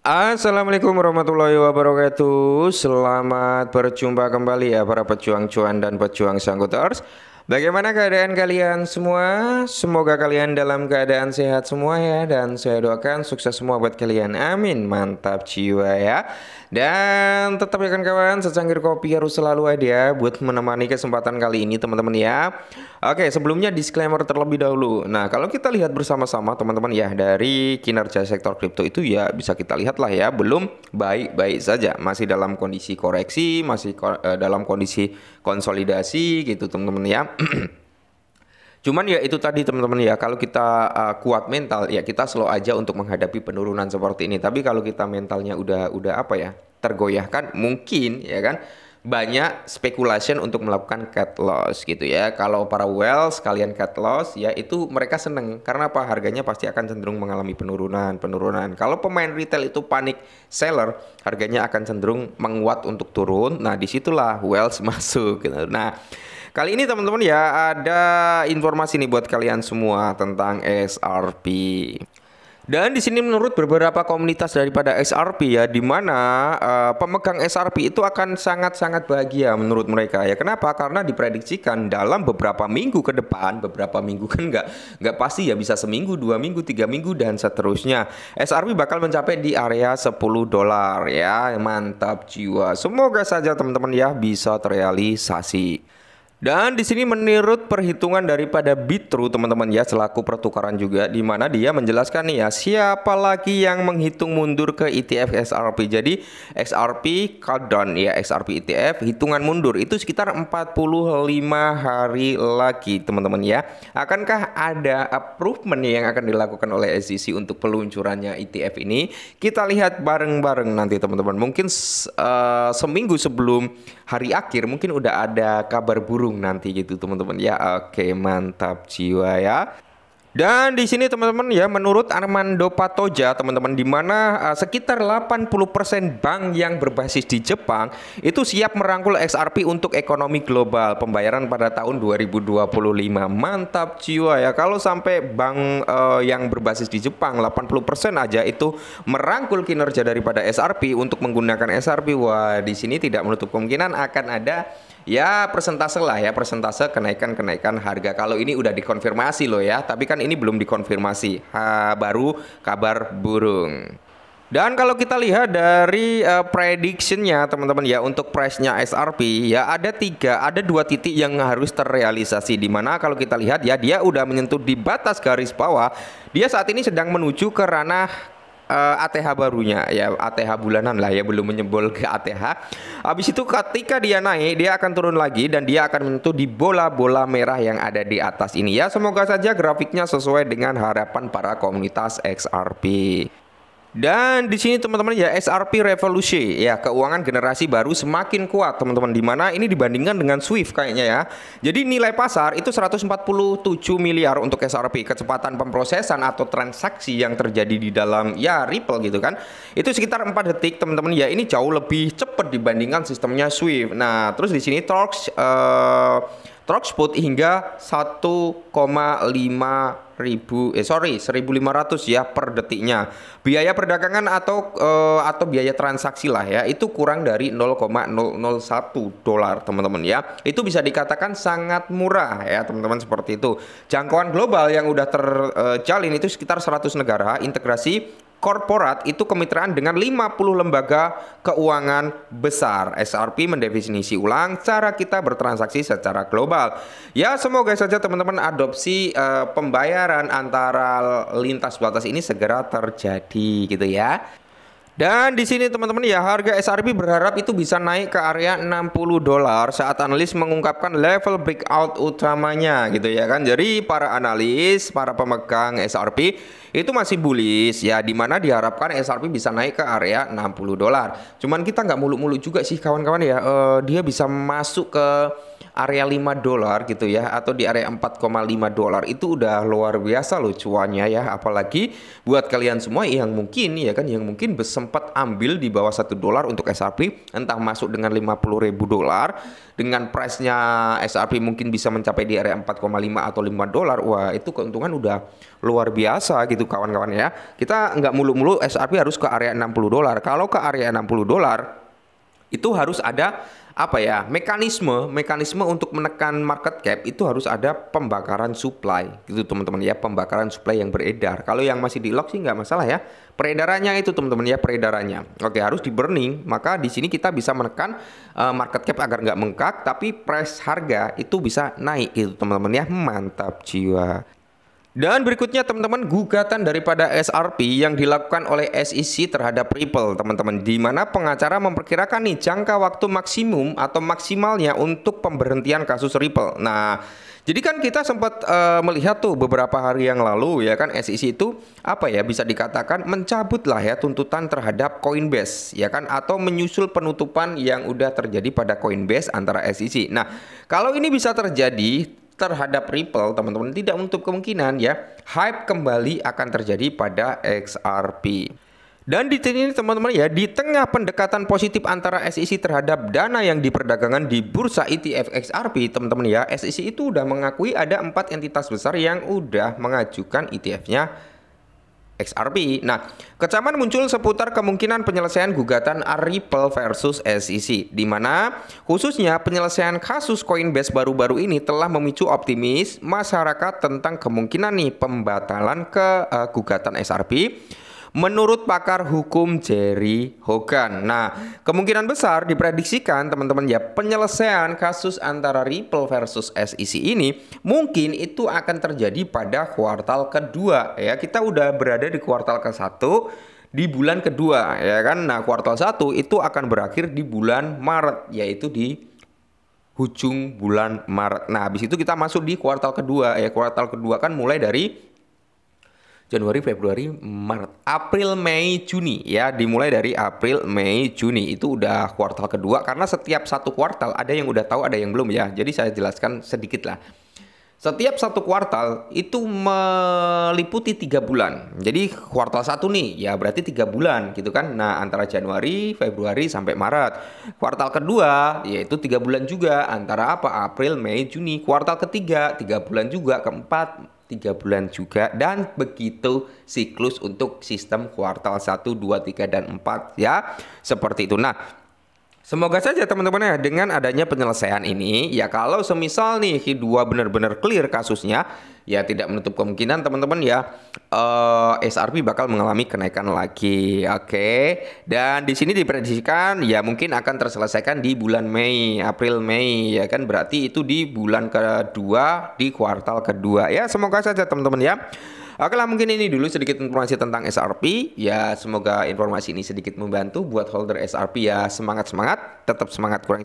Assalamualaikum warahmatullahi wabarakatuh. Selamat berjumpa kembali ya para pejuang cuan dan pejuang sangkuters. Bagaimana keadaan kalian semua? Semoga kalian dalam keadaan sehat semua ya. Dan saya doakan sukses semua buat kalian. Amin. Mantap jiwa ya. Dan tetap ya kawan, secangkir kopi harus selalu ada buat menemani kesempatan kali ini teman-teman ya. Oke, sebelumnya disclaimer terlebih dahulu. Nah, kalau kita lihat bersama-sama teman-teman ya, dari kinerja sektor kripto itu ya bisa kita lihat lah ya, belum baik-baik saja. Masih dalam kondisi koreksi, masih dalam kondisi konsolidasi gitu teman-teman ya. Cuman ya itu tadi teman-teman ya, kalau kita kuat mental ya kita slow aja untuk menghadapi penurunan seperti ini. Tapi kalau kita mentalnya udah apa ya, tergoyahkan, mungkin ya kan banyak speculation untuk melakukan cut loss gitu ya. Kalau para whale sekalian cut loss ya itu mereka seneng karena apa, harganya pasti akan cenderung mengalami penurunan. Kalau pemain retail itu panik seller, harganya akan cenderung menguat untuk turun. Nah, disitulah whales masuk gitu. Nah, kali ini teman-teman ya ada informasi nih buat kalian semua tentang XRP. Dan di sini menurut beberapa komunitas daripada XRP ya, di mana pemegang XRP itu akan sangat-sangat bahagia menurut mereka ya. Kenapa? Karena diprediksikan dalam beberapa minggu ke depan, beberapa minggu kan nggak pasti ya, bisa seminggu, 2 minggu, 3 minggu dan seterusnya. XRP bakal mencapai di area $10 ya. Mantap jiwa. Semoga saja teman-teman ya bisa terrealisasi. Dan di sini menurut perhitungan daripada Bitrue teman-teman ya, selaku pertukaran juga, di mana dia menjelaskan nih ya, siapa lagi yang menghitung mundur ke ETF XRP. Jadi XRP countdown ya, XRP ETF hitungan mundur itu sekitar 45 hari lagi teman-teman ya. Akankah ada improvement yang akan dilakukan oleh SEC untuk peluncurannya ETF ini? Kita lihat bareng-bareng nanti teman-teman. Mungkin seminggu sebelum hari akhir mungkin udah ada kabar burung nanti gitu teman-teman ya. Oke, mantap jiwa ya. Dan di sini teman-teman ya, menurut Armando Patoja teman-teman, di mana sekitar 80% bank yang berbasis di Jepang itu siap merangkul XRP untuk ekonomi global pembayaran pada tahun 2025. Mantap jiwa ya, kalau sampai bank yang berbasis di Jepang 80% aja itu merangkul kinerja daripada XRP untuk menggunakan XRP, wah di sini tidak menutup kemungkinan akan ada ya persentase lah ya, persentase kenaikan harga. Kalau ini udah dikonfirmasi loh ya, tapi kan ini belum dikonfirmasi. Baru kabar burung. Dan kalau kita lihat dari predictionnya teman-teman ya, untuk price-nya XRP ya ada dua titik yang harus terrealisasi, di mana kalau kita lihat ya, dia udah menyentuh di batas garis bawah. Dia saat ini sedang menuju ke ranah ATH barunya ya, ATH bulanan lah ya, belum menyebol ke ATH. Habis itu ketika dia naik, dia akan turun lagi dan dia akan menyentuh di bola-bola merah yang ada di atas ini ya. Semoga saja grafiknya sesuai dengan harapan para komunitas XRP. Dan di sini teman-teman ya, XRP Revolution ya, keuangan generasi baru semakin kuat teman-teman, di mana ini dibandingkan dengan Swift kayaknya ya. Jadi nilai pasar itu 147 miliar untuk XRP. Kecepatan pemrosesan atau transaksi yang terjadi di dalam ya Ripple gitu kan, itu sekitar 4 detik teman-teman ya. Ini jauh lebih cepat dibandingkan sistemnya Swift. Nah, terus di sini Throxput hingga 1,500 ya per detiknya. Biaya perdagangan atau biaya transaksi lah ya, itu kurang dari $0,001 teman-teman ya. Itu bisa dikatakan sangat murah ya teman-teman, seperti itu. Jangkauan global yang udah terjalin itu sekitar 100 negara. Integrasi korporat itu kemitraan dengan 50 lembaga keuangan besar. XRP mendefinisi ulang cara kita bertransaksi secara global. Ya, semoga saja teman-teman adopsi pembayaran antara lintas batas ini segera terjadi gitu ya. Dan di sini teman-teman ya, harga XRP berharap itu bisa naik ke area $60 saat analis mengungkapkan level breakout utamanya gitu ya kan. Jadi para analis, para pemegang XRP itu masih bullish ya, dimana diharapkan XRP bisa naik ke area $60. Cuman kita nggak muluk-muluk juga sih kawan-kawan ya, dia bisa masuk ke area $5 gitu ya, atau di area $4,5 itu udah luar biasa loh cuannya ya. Apalagi buat kalian semua yang mungkin ya kan, yang mungkin sempat ambil di bawah $1 untuk XRP, entah masuk dengan $50.000 dengan price-nya XRP mungkin bisa mencapai di area 4,5 atau $5. Wah, itu keuntungan udah luar biasa gitu kawan-kawan ya. Kita nggak mulu-mulu SRP harus ke area $60. Kalau ke area $60 itu harus ada apa ya, mekanisme untuk menekan market cap itu harus ada pembakaran supply gitu teman-teman ya, pembakaran supply yang beredar. Kalau yang masih di lock sih nggak masalah ya, peredarannya itu teman-teman ya, peredarannya oke harus di burning. Maka di sini kita bisa menekan market cap agar nggak bengkak, tapi price harga itu bisa naik gitu teman-teman ya. Mantap jiwa. Dan berikutnya teman-teman, gugatan daripada SRP yang dilakukan oleh SEC terhadap Ripple teman-teman, di mana pengacara memperkirakan nih jangka waktu maksimum atau maksimalnya untuk pemberhentian kasus Ripple. Nah, jadi kan kita sempat melihat tuh beberapa hari yang lalu ya kan, SEC itu apa ya, bisa dikatakan mencabut lah ya tuntutan terhadap Coinbase ya kan, atau menyusul penutupan yang udah terjadi pada Coinbase antara SEC. Nah, kalau ini bisa terjadi terhadap Ripple teman-teman, tidak menutup kemungkinan ya hype kembali akan terjadi pada XRP. Dan di sini teman-teman ya, di tengah pendekatan positif antara SEC terhadap dana yang diperdagangkan di bursa ETF XRP teman-teman ya, SEC itu udah mengakui ada 4 entitas besar yang udah mengajukan ETF-nya XRP. Nah, kecaman muncul seputar kemungkinan penyelesaian gugatan Ripple versus SEC, di mana khususnya penyelesaian kasus Coinbase baru-baru ini telah memicu optimis masyarakat tentang kemungkinan nih pembatalan gugatan XRP. Menurut pakar hukum Jerry Hogan, nah kemungkinan besar diprediksikan teman-teman ya, penyelesaian kasus antara Ripple versus SEC ini mungkin itu akan terjadi pada kuartal kedua ya. Kita udah berada di kuartal ke-1 di bulan kedua ya kan. Nah, kuartal 1 itu akan berakhir di bulan Maret, yaitu di ujung bulan Maret. Nah, habis itu kita masuk di kuartal kedua ya. Kuartal kedua kan mulai dari Januari, Februari, Maret, April, Mei, Juni ya, dimulai dari April, Mei, Juni itu udah kuartal kedua, karena setiap satu kuartal ada yang udah tahu, ada yang belum ya. Jadi saya jelaskan sedikit lah. Setiap satu kuartal itu meliputi 3 bulan. Jadi kuartal 1 nih ya berarti 3 bulan gitu kan. Nah, antara Januari, Februari sampai Maret. Kuartal kedua yaitu 3 bulan juga, antara apa? April, Mei, Juni. Kuartal ketiga 3 bulan juga, keempat 3 bulan juga, dan begitu siklus untuk sistem kuartal 1, 2, 3, dan 4 ya. Seperti itu. Nah, semoga saja teman-teman ya, dengan adanya penyelesaian ini ya, kalau semisal nih Q2 benar-benar clear kasusnya ya, tidak menutup kemungkinan teman-teman ya SRP bakal mengalami kenaikan lagi. Oke. Dan di sini diprediksikan ya mungkin akan terselesaikan di bulan Mei, April, Mei ya kan, berarti itu di bulan kedua di kuartal kedua ya. Semoga saja teman-teman ya. Oke lah, mungkin ini dulu sedikit informasi tentang SRP ya. Semoga informasi ini sedikit membantu buat holder SRP ya. Semangat, tetap semangat, kurang